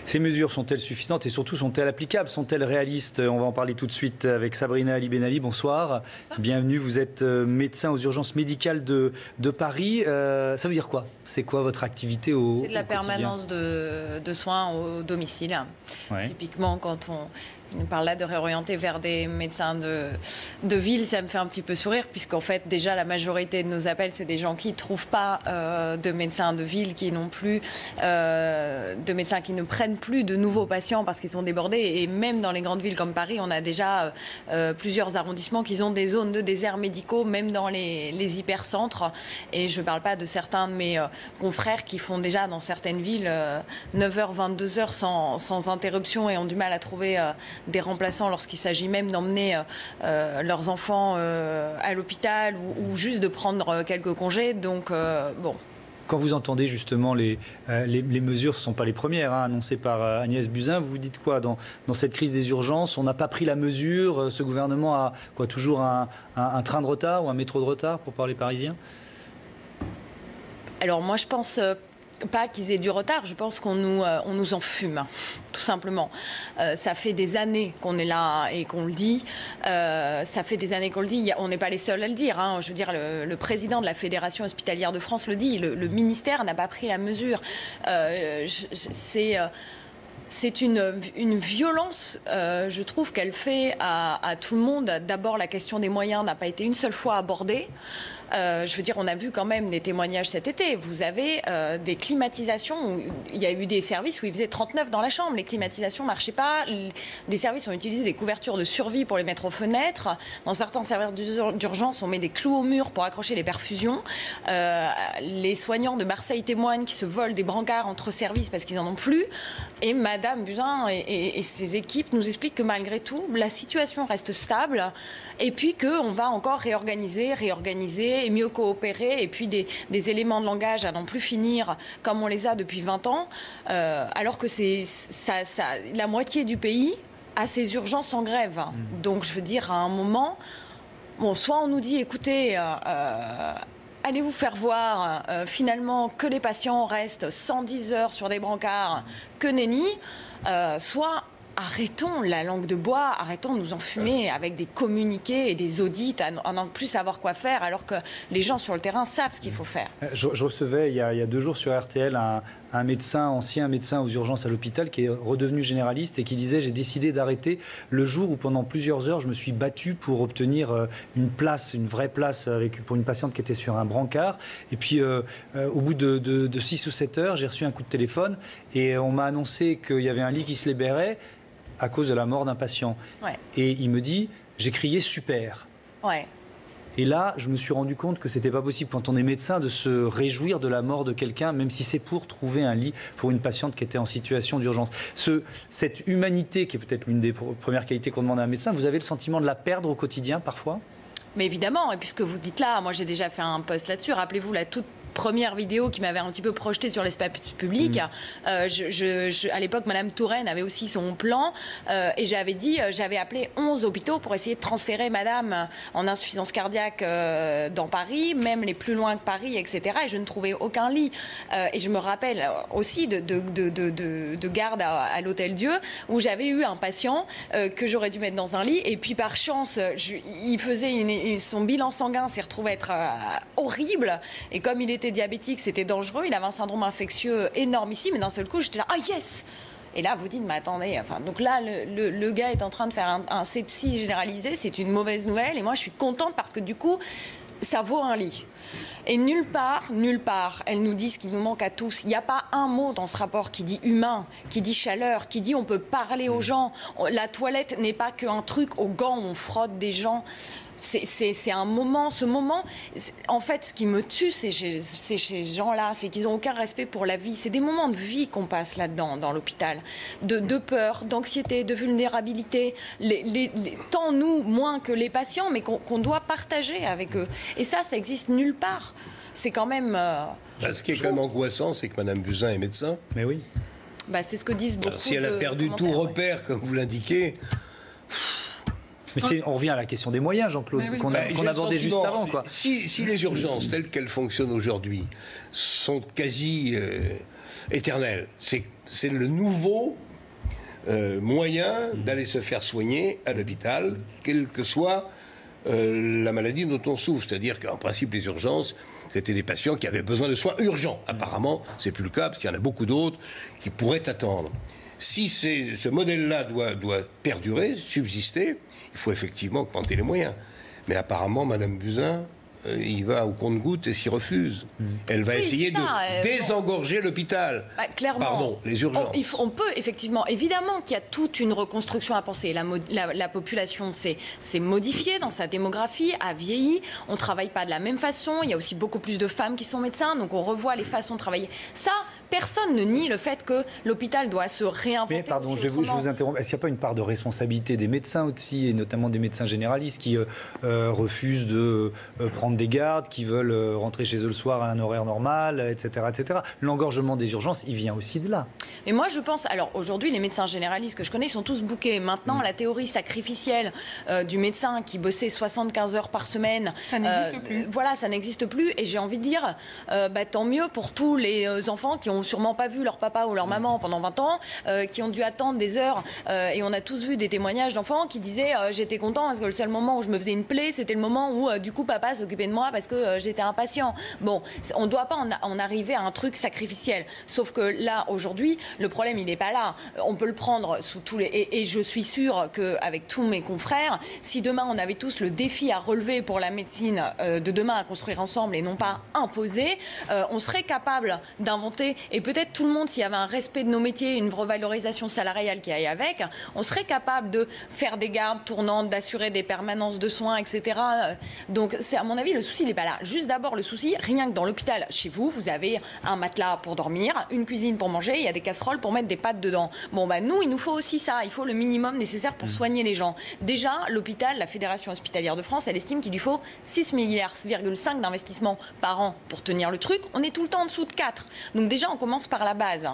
Ces mesures sont-elles suffisantes et surtout sont-elles applicables? Sont-elles réalistes? On va en parler tout de suite avec Sabrina Ali Benali. Bonsoir. Bienvenue. Vous êtes médecin aux urgences médicales de Paris. Ça veut dire quoi? C'est quoi votre activité au quotidien? C'est de la permanence de soins au domicile. Ouais. Typiquement, quand on nous parle là de réorienter vers des médecins de ville, ça me fait un petit peu sourire, puisqu'en fait, déjà, la majorité de nos appels, c'est des gens qui ne trouvent pas de médecins de ville, qui n'ont plus de médecins, qui ne prennent plus de nouveaux patients parce qu'ils sont débordés. Et même dans les grandes villes comme Paris, on a déjà plusieurs arrondissements qui ont des zones de déserts médicaux, même dans les hypercentres. Et je ne parle pas de certains de mes confrères qui font déjà dans certaines villes 9h, 22h sans interruption et ont du mal à trouver des remplaçants lorsqu'il s'agit même d'emmener leurs enfants à l'hôpital ou juste de prendre quelques congés. Donc, bon. Quand vous entendez justement les mesures, ce ne sont pas les premières annoncées par Agnès Buzyn, vous vous dites quoi dans cette crise des urgences? On n'a pas pris la mesure, ce gouvernement a quoi, toujours un train de retard ou un métro de retard pour parler parisien? Alors moi je pense pas qu'ils aient du retard, je pense qu'on nous en fume, tout simplement. Ça fait des années qu'on est là et qu'on le dit. Ça fait des années qu'on le dit. On n'est pas les seuls à le dire. Je veux dire, le président de la Fédération hospitalière de France le dit. Le ministère n'a pas pris la mesure. C'est une violence, je trouve, qu'elle fait à tout le monde. D'abord, la question des moyens n'a pas été une seule fois abordée. Je veux dire, on a vu quand même des témoignages cet été. Vous avez des climatisations. Il y a eu des services où il faisait 39 dans la chambre. Les climatisations ne marchaient pas. Des services ont utilisé des couvertures de survie pour les mettre aux fenêtres. Dans certains services d'urgence, on met des clous au mur pour accrocher les perfusions. Les soignants de Marseille témoignent qu'ils se volent des brancards entre services parce qu'ils n'en ont plus. Et Madame Buzyn et ses équipes nous expliquent que malgré tout, la situation reste stable. Et puis qu'on va encore réorganiser et mieux coopérer, et puis des éléments de langage à n'en plus finir comme on les a depuis 20 ans, alors que la moitié du pays a ses urgences en grève. Donc je veux dire, à un moment, bon, soit on nous dit, écoutez, allez vous faire voir, finalement, que les patients restent 110 heures sur des brancards, que nenni, soit arrêtons la langue de bois, arrêtons de nous enfumer avec des communiqués et des audits à n'en plus savoir quoi faire, alors que les gens sur le terrain savent ce qu'il faut faire. Je recevais il y a 2 jours sur RTL un médecin, ancien médecin aux urgences à l'hôpital, qui est redevenu généraliste et qui disait: j'ai décidé d'arrêter le jour où pendant plusieurs heures je me suis battu pour obtenir une vraie place pour une patiente qui était sur un brancard. Et puis au bout de 6 ou 7 heures, j'ai reçu un coup de téléphone et on m'a annoncé qu'il y avait un lit qui se libérait à cause de la mort d'un patient. Ouais. Et il me dit: j'ai crié super. Ouais. Et là, je me suis rendu compte que c'était pas possible, quand on est médecin, de se réjouir de la mort de quelqu'un, même si c'est pour trouver un lit pour une patiente qui était en situation d'urgence. Cette humanité, qui est peut-être l'une des premières qualités qu'on demande à un médecin, vous avez le sentiment de la perdre au quotidien, parfois? Mais évidemment, et puisque vous dites là, moi j'ai déjà fait un post là-dessus, rappelez-vous la toute première vidéo qui m'avait un petit peu projetée sur l'espace public. À l'époque, Madame Touraine avait aussi son plan et j'avais appelé 11 hôpitaux pour essayer de transférer Madame en insuffisance cardiaque dans Paris, même les plus loin que Paris, etc. Et je ne trouvais aucun lit. Et je me rappelle aussi de garde à l'Hôtel Dieu où j'avais eu un patient que j'aurais dû mettre dans un lit et puis par chance, il faisait son bilan sanguin s'est retrouvé être horrible et comme il était diabétique, c'était dangereux, il avait un syndrome infectieux énorme ici, mais d'un seul coup, j'étais là, ah yes! Et là, vous dites, mais attendez, enfin, donc là, le gars est en train de faire un sepsis généralisé, c'est une mauvaise nouvelle, et moi, je suis contente parce que du coup, ça vaut un lit. Et nulle part, elles nous disent qu'il nous manque à tous. Il n'y a pas un mot dans ce rapport qui dit humain, qui dit chaleur, qui dit on peut parler aux gens. La toilette n'est pas qu'un truc aux gants où on frotte des gens. C'est un moment, en fait, ce qui me tue, c'est chez ces gens-là, c'est qu'ils n'ont aucun respect pour la vie. C'est des moments de vie qu'on passe là-dedans, dans l'hôpital, de peur, d'anxiété, de vulnérabilité, tant nous, moins que les patients, mais qu'on doit partager avec eux. Et ça existe nulle part. C'est quand même... ce qui est quand même angoissant, c'est que Mme Buzyn est médecin. Mais oui. C'est ce que disent beaucoup. Alors, si elle a perdu tout repère, comme vous l'indiquez... Mais on revient à la question des moyens, Jean-Claude, qu'on abordait juste avant. Quoi. Si les urgences, telles qu'elles fonctionnent aujourd'hui, sont quasi éternel. C'est le nouveau moyen d'aller se faire soigner à l'hôpital, quelle que soit la maladie dont on souffre. C'est-à-dire qu'en principe, les urgences, c'était des patients qui avaient besoin de soins urgents. Apparemment, c'est plus le cas, parce qu'il y en a beaucoup d'autres qui pourraient attendre. Si ce modèle-là doit perdurer, subsister, il faut effectivement augmenter les moyens. Mais apparemment, Mme Buzyn, il va au compte-gouttes et s'y refuse. Elle va essayer de désengorger l'hôpital. Clairement. Pardon, les urgences. On peut effectivement, évidemment qu'il y a toute une reconstruction à penser. La population s'est modifiée dans sa démographie, a vieilli. On ne travaille pas de la même façon. Il y a aussi beaucoup plus de femmes qui sont médecins, donc on revoit les façons de travailler. Ça, personne ne nie le fait que l'hôpital doit se réinventer. Mais pardon, je vous interromps. Est-ce qu'il n'y a pas une part de responsabilité des médecins aussi, et notamment des médecins généralistes qui refusent de prendre des gardes, qui veulent rentrer chez eux le soir à un horaire normal, etc., etc. L'engorgement des urgences, il vient aussi de là. Mais moi, je pense... Alors, aujourd'hui, les médecins généralistes que je connais sont tous bookés. Maintenant, la théorie sacrificielle du médecin qui bossait 75 heures par semaine... Ça n'existe plus. Voilà, ça n'existe plus. Et j'ai envie de dire, tant mieux pour tous les enfants qui n'ont sûrement pas vu leur papa ou leur maman pendant 20 ans, qui ont dû attendre des heures. Et on a tous vu des témoignages d'enfants qui disaient j'étais content parce que le seul moment où je me faisais une plaie, c'était le moment où, du coup, papa s'occupait de moi parce que j'étais impatient. Bon, on ne doit pas en arriver à un truc sacrificiel. Sauf que là, aujourd'hui, le problème, il n'est pas là. On peut le prendre sous tous les... Et je suis sûre qu'avec tous mes confrères, si demain, on avait tous le défi à relever pour la médecine de demain à construire ensemble et non pas imposer, on serait capable d'inventer, et peut-être tout le monde, s'il y avait un respect de nos métiers, une revalorisation salariale qui aille avec, on serait capable de faire des gardes tournantes, d'assurer des permanences de soins, etc. Donc, c'est à mon avis, le souci n'est pas là. Juste d'abord, le souci, rien que dans l'hôpital, chez vous, vous avez un matelas pour dormir, une cuisine pour manger, il y a des casseroles pour mettre des pâtes dedans. Bon, nous, il nous faut aussi ça. Il faut le minimum nécessaire pour soigner les gens. Déjà, l'hôpital, la Fédération hospitalière de France, elle estime qu'il lui faut 6,5 milliards d'investissements par an pour tenir le truc. On est tout le temps en dessous de 4. Donc déjà, on commence par la base.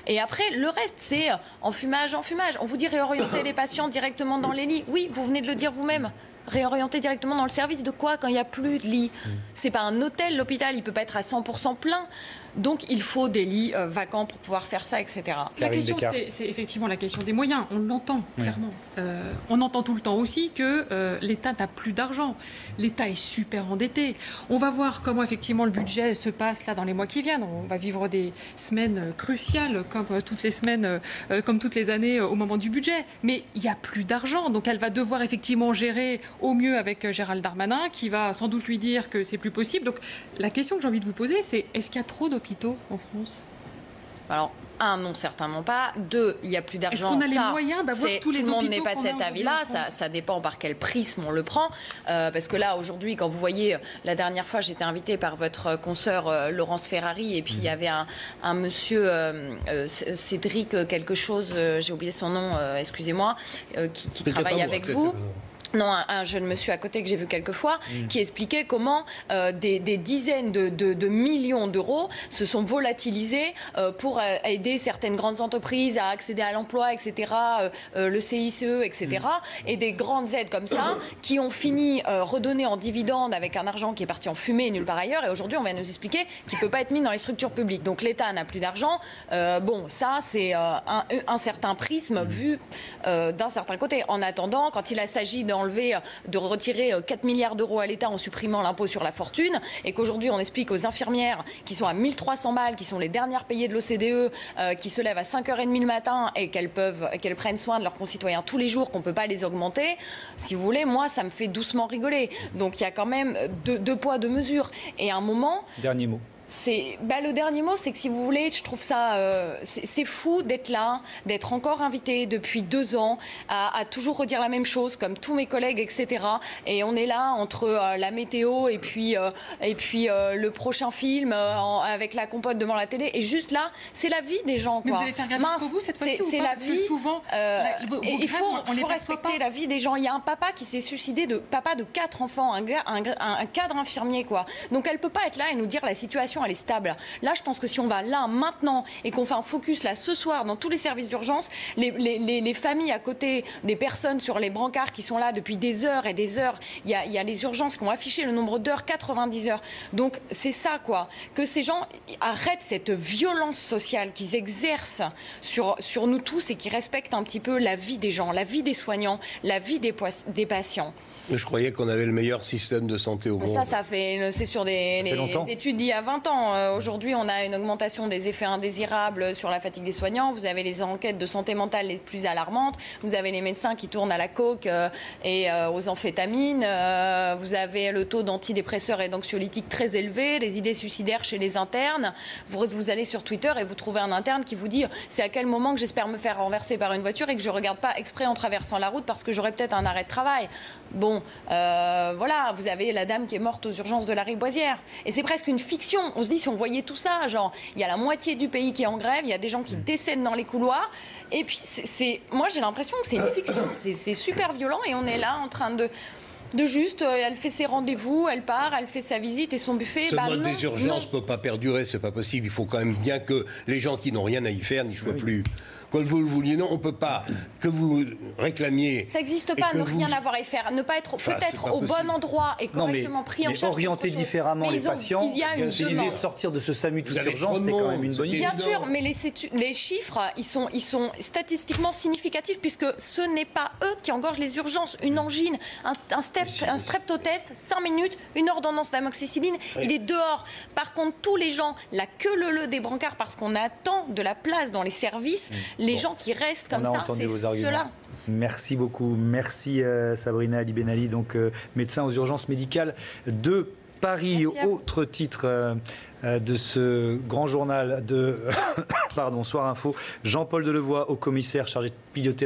Et après, le reste, c'est enfumage. On vous dit réorienter les patients directement dans les lits. Oui, vous venez de le dire vous-même. Réorienter directement dans le service de quoi quand il n'y a plus de lits? C'est pas un hôtel, l'hôpital, il peut pas être à 100% plein. Donc il faut des lits vacants pour pouvoir faire ça, etc. La question, c'est effectivement la question des moyens. On l'entend clairement. On entend tout le temps aussi que l'État n'a plus d'argent. L'État est super endetté. On va voir comment effectivement le budget se passe là dans les mois qui viennent. On va vivre des semaines cruciales comme toutes les semaines, comme toutes les années au moment du budget. Mais il n'y a plus d'argent. Donc elle va devoir effectivement gérer au mieux avec Gérald Darmanin qui va sans doute lui dire que c'est plus possible. Donc la question que j'ai envie de vous poser, c'est est-ce qu'il y a trop d'hôpitaux en France? Alors, non, certainement pas. 2, il n'y a plus d'argent. Est-ce qu'on a les moyens d'avoir tous les hôpitaux? Tout le monde n'est pas de cet avis-là. Ça dépend par quel prisme on le prend. Parce que là, aujourd'hui, quand vous voyez, la dernière fois, j'étais invitée par votre consoeur Laurence Ferrari, et puis il y avait un monsieur, Cédric quelque chose, j'ai oublié son nom, excusez-moi, qui travaille avec vous. Non, un jeune monsieur à côté que j'ai vu quelques fois, qui expliquait comment des dizaines de millions d'euros se sont volatilisés pour aider certaines grandes entreprises à accéder à l'emploi, etc., le CICE, etc., et des grandes aides comme ça qui ont fini redonnées en dividendes avec un argent qui est parti en fumée nulle part ailleurs, et aujourd'hui on va nous expliquer qu'il ne peut pas être mis dans les structures publiques. Donc l'État n'a plus d'argent. Bon, ça c'est un certain prisme vu d'un certain côté. En attendant, quand il s'agit de retirer 4 milliards d'euros à l'État en supprimant l'impôt sur la fortune, et qu'aujourd'hui on explique aux infirmières qui sont à 1300 balles, qui sont les dernières payées de l'OCDE, qui se lèvent à 5h30 le matin et qu'elles prennent soin de leurs concitoyens tous les jours, qu'on ne peut pas les augmenter, si vous voulez, moi ça me fait doucement rigoler. Donc il y a quand même deux poids, deux mesures. Et à un moment... Dernier mot. Le dernier mot, c'est que si vous voulez, je trouve ça... c'est fou d'être là, d'être encore invité depuis 2 ans, à toujours redire la même chose, comme tous mes collègues, etc. Et on est là entre la météo et puis le prochain film avec la compote devant la télé. Et juste là, c'est la vie des gens. Mais vous allez faire grève jusqu'au bout cette fois-ci ou pas? C'est la vie. Souvent, il faut respecter la vie des gens. Il y a un papa qui s'est suicidé, papa de 4 enfants, un cadre infirmier, quoi. Donc elle peut pas être là et nous dire la situation saturation, elle est stable. Là, je pense que si on va là, maintenant, et qu'on fait un focus là, ce soir, dans tous les services d'urgence, les familles à côté des personnes sur les brancards qui sont là depuis des heures et des heures, il y a les urgences qui ont affiché le nombre d'heures, 90 heures. Donc, c'est ça, quoi. Que ces gens arrêtent cette violence sociale qu'ils exercent sur nous tous et qui respectent un petit peu la vie des gens, la vie des soignants, la vie des patients. Je croyais qu'on avait le meilleur système de santé au monde. C'est sur des études d'il y a 20 ans. Aujourd'hui, on a une augmentation des effets indésirables sur la fatigue des soignants. Vous avez les enquêtes de santé mentale les plus alarmantes. Vous avez les médecins qui tournent à la coke et aux amphétamines. Vous avez le taux d'antidépresseurs et d'anxiolytiques très élevé, les idées suicidaires chez les internes. Vous allez sur Twitter et vous trouvez un interne qui vous dit « c'est à quel moment que j'espère me faire renverser par une voiture et que je ne regarde pas exprès en traversant la route parce que j'aurai peut-être un arrêt de travail ». Bon, voilà, vous avez la dame qui est morte aux urgences de la Riboisière. Et c'est presque une fiction. On se dit, si on voyait tout ça, genre, il y a la moitié du pays qui est en grève, il y a des gens qui décèdent dans les couloirs. Et puis, moi, j'ai l'impression que c'est une fiction. C'est super violent et on est là en train de juste, elle fait ses rendez-vous, elle part, elle fait sa visite et son buffet. Ce mode des urgences ne peut pas perdurer, c'est pas possible. Il faut quand même bien que les gens qui n'ont rien à y faire n'y soient plus. Quand vous le vouliez, non, on ne peut pas que vous réclamiez. Ça n'existe pas, ne rien avoir à y faire, ne pas être peut-être au bon endroit et correctement pris en charge. Orienter différemment les patients, c'est l'idée de sortir de ce SAMU toute urgence, c'est quand même une bonne idée. Bien sûr, mais les chiffres, ils sont statistiquement significatifs puisque ce n'est pas eux qui engorgent les urgences. Une angine, un streptotest, 5 minutes, une ordonnance d'amoxicilline, il est dehors. Par contre, tous les gens, la queue leu des brancards parce qu'on attend de la place dans les services. Les gens qui restent comme ça, c'est ceux-là. Merci beaucoup. Merci Sabrina Ali Benali, donc médecin aux urgences médicales de Paris. Autre titre de ce grand journal de Soir Info, Jean-Paul Delevoye, haut commissaire chargé de piloter